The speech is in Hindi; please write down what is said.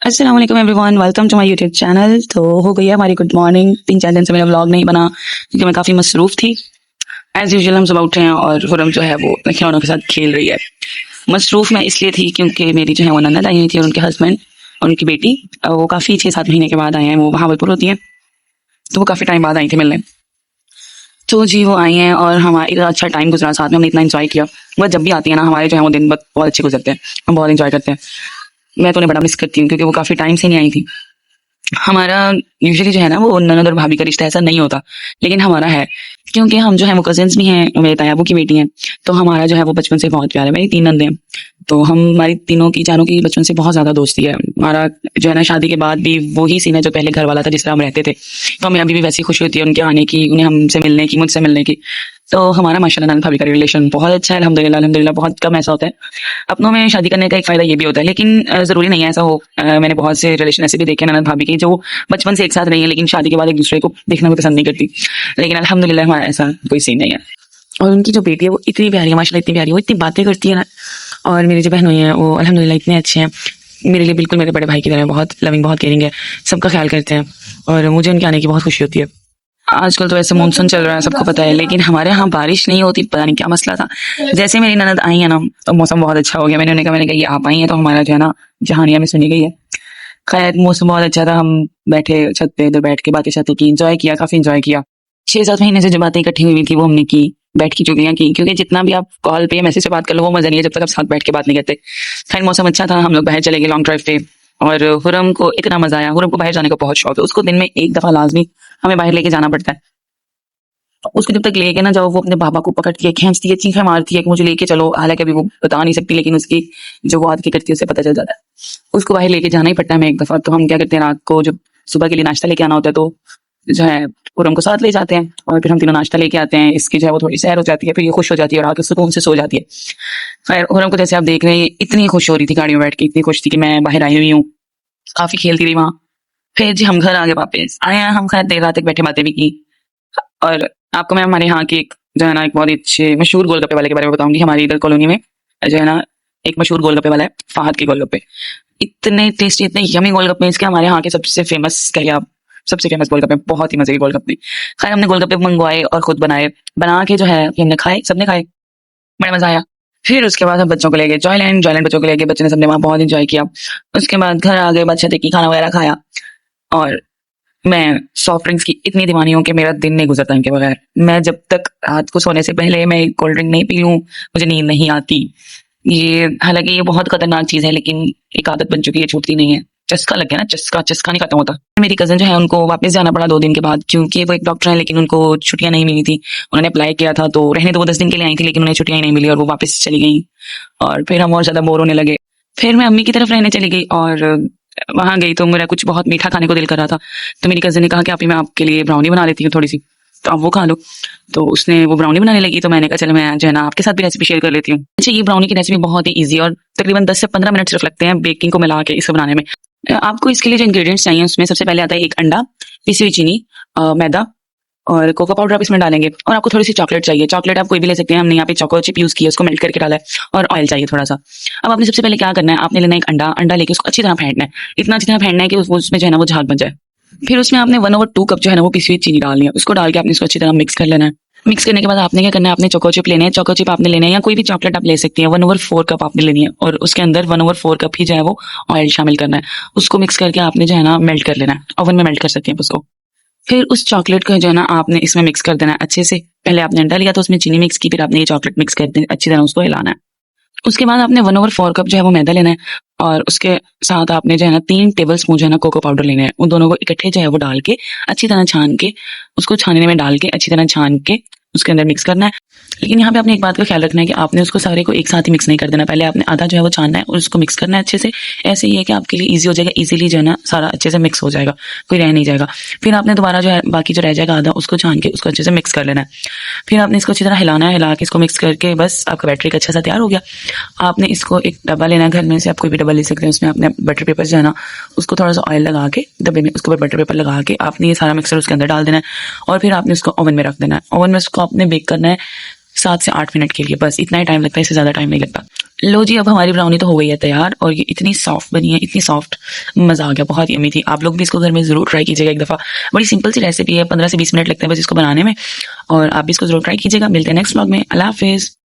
अस्सलाम वालेकुम everyone, welcome to my YouTube channel. तो हो गई है हमारी गुड मॉर्निंग। 3-4 दिन से मेरा व्लॉग नहीं बना क्योंकि मैं काफ़ी मसरूफ़ थी। एज़ यूजुअल हम सुबह उठे हैं और खुरम जो है वो खिलौनों के साथ खेल रही है। मसरूफ़ मैं इसलिए थी क्योंकि मेरी जो है वो ननद आई हुई थी और उनके हस्बैंड और उनकी बेटी वो काफ़ी 6-7 महीने के बाद आए हैं। वो बहावलपुर होती हैं, तो वो काफ़ी टाइम बाद आई थी मिलने। तो जी वो आई हैं और हमारा इतना अच्छा टाइम गुजरा साथ में, हमने इतना इन्जॉय किया। वो जब भी आती है ना हमारे जो है वो दिन बहुत अच्छे गुजरते हैं, हम बहुत इन्जॉय करते हैं। मैं तो उन्हें बड़ा मिस करती हूँ क्योंकि वो काफ़ी टाइम से नहीं आई थी। हमारा यूजुअली जो है ना वो ननद और भाभी का रिश्ता ऐसा नहीं होता, लेकिन हमारा है क्योंकि हम जो है वो कजिन्स भी हैं, मेरे तायाबू की बेटी हैं। तो हमारा जो है वो बचपन से बहुत प्यार है। मेरी 3 नंदे हैं, तो हमारी तीनों की चारों की बचपन से बहुत ज़्यादा दोस्ती है। हमारा जो है ना शादी के बाद भी वही सीन है जो पहले घर वाला था, जिस तरह हम रहते थे। तो हमें अभी भी वैसी खुशी होती है उनके आने की, उन्हें हमसे मिलने की, मुझसे मिलने की। तो हमारा माशाल्लाह ननद भाभी का रिलेशन बहुत अच्छा है, अल्हम्दुलिल्लाह अल्हम्दुलिल्लाह। बहुत कम ऐसा होता है। अपनों में शादी करने का एक फ़ायदा ये भी होता है, लेकिन ज़रूरी नहीं है ऐसा हो। मैंने बहुत से रिलेशन ऐसे भी देखे हैं ननद भाभी के जो बचपन से एक साथ रही हैं, लेकिन शादी के बाद एक दूसरे को देखना भी पसंद नहीं करती। लेकिन अल्हम्दुलिल्लाह हमारा ऐसा कोई सीन नहीं है। और उनकी जो बेटी है वो इतनी प्यारी है, माशाल्लाह इतनी प्यारी है, वो इतनी बातें करती है ना। और मेरे जो बहनोई हैं वो अल्हम्दुलिल्लाह इतने अच्छे हैं, मेरे लिए बिल्कुल मेरे बड़े भाई की तरह हैं, बहुत लविंग, बहुत केयरिंग है, सबका ख्याल करते हैं और मुझे उनके आने की बहुत खुशी होती है। आजकल तो वैसे मानसून चल रहा है, सबको पता है, लेकिन हमारे यहाँ बारिश नहीं होती, पता नहीं क्या मसला था। जैसे मेरी ननद आई है ना तो मौसम बहुत अच्छा हो गया। मैंने कहा ये आप आई हैं तो हमारा जो है ना जहानिया में सुनी गई है। खैर मौसम बहुत अच्छा था, हम बैठे छत पे, इधर बैठ के बातें शातें की, इंजॉय किया, काफी इंजॉय किया। 6-7 महीने से जो बातें इकट्ठी हुई थी वो हमने की, बैठ की चुगलियां की, क्योंकि जितना भी आप कॉल पे या मैसेज पे बात कर लो वो मजा नहीं है जब तक आप साथ बैठ के बात नहीं करते। खैर मौसम अच्छा था, हम लोग बाहर चले गए लॉन्ग ड्राइव पे और हुरम को इतना मजा आया। हुरम को बाहर जाने का बहुत शौक है, उसको दिन में एक दफा लाजमी हमें बाहर लेके जाना पड़ता है। उसको जब तक लेके ना जाओ वो अपने बाबा को पकड़ती है, खींचती है, चीखें मारती है कि मुझे लेके चलो। हालांकि अभी वो बता नहीं सकती, लेकिन उसकी जो वो आदत करती है उससे पता चल जाता है। उसको बाहर लेके जाना ही पड़ता है हमें एक दफा। तो हम क्या करते हैं, रात को जब सुबह के लिए नाश्ता लेके आना होता है तो जो है पूरम को साथ ले जाते हैं और फिर हम तीनों नाश्ता लेके आते हैं। इसकी जो है वो थोड़ी सैर हो जाती है, फिर ये खुश हो जाती है और आके सुकून से सो जाती है। खैर हुरम को जैसे आप देख रहे हैं इतनी खुश हो रही थी गाड़ी में बैठ के, इतनी खुश थी कि मैं बाहर आई हुई हूँ। काफी खेलती रही वहां। फिर जी हम घर आगे वापस आए हैं, हम खैर देर रात तक बैठे बातें भी की। और आपको मैं हमारे यहाँ की एक जो है ना एक बहुत ही अच्छे मशहूर गोलगप्पे वाले के बारे में बताऊंगी। हमारी इधर कॉलोनी में जो है ना एक मशहूर गोलगप्पे वाला है, फहद के गोलगप्पे। इतने टेस्टी, इतने यमी गोलगप्पे इसके, हमारे यहाँ के सबसे फेमस कहिए आप, सबसे फेमस गोलगप्पे, बहुत ही मजे के गोलगप्पे। खैर हमने गोलगप्पे मंगवाए और खुद बनाए, बना के जो है हमने खाए, सबने खाए, बड़ा मजा आया। फिर उसके बाद हम बच्चों को ले गए जॉयलैंड, जॉयलैंड बच्चों को ले गए, बच्चे ने सबने वहाँ बहुत इंजॉय किया। उसके बाद घर आ गए, बादशाह की खाना वगैरह खाया। और मैं सॉफ्ट ड्रिंक्स की इतनी दीवानी हूँ कि मेरा दिन नहीं गुजरता इनके बगैर। मैं जब तक रात को सोने से पहले मैं कोल्ड ड्रिंक नहीं पी लूँ मुझे नींद नहीं आती। ये हालांकि ये बहुत खतरनाक चीज है, लेकिन एक आदत बन चुकी है, छूटती नहीं है। चस्का लग गया ना, चस्का चस्का नहीं खत्म होता। मेरी कजन जो है उनको वापस जाना पड़ा 2 दिन के बाद, क्योंकि वो एक डॉक्टर है लेकिन उनको छुट्टियां नहीं मिली थी। उन्होंने अप्लाई किया था तो रहने तो वो 10 दिन के लिए आई थी, लेकिन उन्हें छुट्टियां ही नहीं मिली और वो वापस चली गई। और फिर हम और ज्यादा बोर होने लगे। फिर मैं अम्मी की तरफ रहने चली गई और वहां गई तो मेरा कुछ बहुत मीठा खाने को दिल कर रहा था। तो मेरी कजन ने कहा कि आप ही मैं आपके लिए ब्राउनी बना देती हूँ थोड़ी सी, तो आप वो खा लो। तो उसने वो ब्राउनी बनाने लगी, तो मैंने कहा चलो मैं जो है ना आपके साथ भी रेसिपी शेयर कर लेती हूँ। अच्छा ये ब्राउनी की रेसिपी बहुत ही ईजी और तकरीबन 10 से 15 मिनट सिर्फ लगते हैं बेकिंग को मिला के इसे बनाने में। आपको इसके लिए जो इंग्रेडिएंट्स चाहिए उसमें सबसे पहले आता है एक अंडा, पिसी हुई चीनी, मैदा और कोको पाउडर आप इसमें डालेंगे। और आपको थोड़ी सी चॉकलेट चाहिए, चॉकलेट आप कोई भी ले सकते हैं, हमने यहाँ पे चोको चिप यूज किया, उसको मेल्ट करके डाला है। और ऑयल चाहिए थोड़ा सा। अब आपने सबसे पहले क्या करना है, आपने लेना है एक अंडा, अंडा लेके उसको अच्छी तरह फेंटना है, इतना अच्छी तरह फेंटना है कि उसमें जो है ना वो झाग बन जाए। फिर उसमें आपने 1/2 कप जो है ना वो पिसी हुई चीनी डालनी है, उसको डाल के आपने इसको अच्छी तरह मिक्स कर लेना है। मिक्स करने के बाद आपने क्या करना है, आपने चोको चिप लेने हैं, चोको चिप आपने लेना है या कोई भी चॉकलेट आप ले सकती हैं। 1/4 कप आपने लेनी है और उसके अंदर 1/4 कप ही जो है वो ऑयल शामिल करना है। उसको मिक्स करके आपने जो है ना मेल्ट कर लेना है, ओवन में मेल्ट कर सकती हैं उसको। फिर उस चॉकलेट को जो है ना आपने इसमें मिक्स कर देना है अच्छे से। पहले आपने अंडा लिया तो उसमें चीनी मिक्स की, फिर आपने ये चॉकलेट मिक्स कर देना, अच्छी तरह उसको हिलाना है। उसके बाद आपने 1/4 कप जो है वो मैदा लेना है और उसके साथ आपने जो है ना 3 टेबल स्पून जो है ना कोको पाउडर लेने हैं। उन दोनों को इकट्ठे जो है वो डाल के अच्छी तरह छान के, उसको छानने में डाल के अच्छी तरह छान के उसके अंदर मिक्स करना है। लेकिन यहाँ पे आपने एक बात का ख्याल रखना है कि आपने उसको सारे को एक साथ ही मिक्स नहीं कर देना, पहले आपने आधा जो है वो छानना है और उसको मिक्स करना है अच्छे से। ऐसे ही है कि आपके लिए इजी हो जाएगा, इजीली जो है ना सारा अच्छे से मिक्स हो जाएगा, कोई रह नहीं जाएगा। फिर आपने दोबारा जो है बाकी जो रह जाएगा आधा उसको छान के उसको अच्छे से मिक्स कर लेना है। फिर आपने इसको अच्छी तरह हिलाना है, हिला के इसको मिक्स करके बस आपका बैटर अच्छा सा तैयार हो गया। आपने इसको एक डब्बा लेना है, घर में से आप कोई भी डब्बा ले सकते हैं, उसमें आपने बटर पेपर जो है ना उसको थोड़ा सा ऑयल लगा के डब्बे में उसके ऊपर बटर पेपर लगा के आपने ये सारा मिक्सर उसके अंदर डाल देना है और फिर आपने उसको ओवन में रख देना है। ओवन में उसको आपने बेक करना है 7 से 8 मिनट के लिए, बस इतना ही टाइम लगता है, इससे ज्यादा टाइम नहीं लगता। लो जी, अब हमारी ब्राउनी तो हो गई है तैयार और ये इतनी सॉफ्ट बनी है, इतनी सॉफ्ट, मज़ा आ गया, बहुत यम्मी थी। आप लोग भी इसको घर में ज़रूर ट्राई कीजिएगा एक दफ़ा। बड़ी सिंपल सी रेसिपी है, 15 से 20 मिनट लगते हैं बस इसको बनाने में और आप भी इसको ज़रूर ट्राई कीजिएगा। मिलते हैं नेक्स्ट व्लॉग में। अल्लाह हाफ़िज़।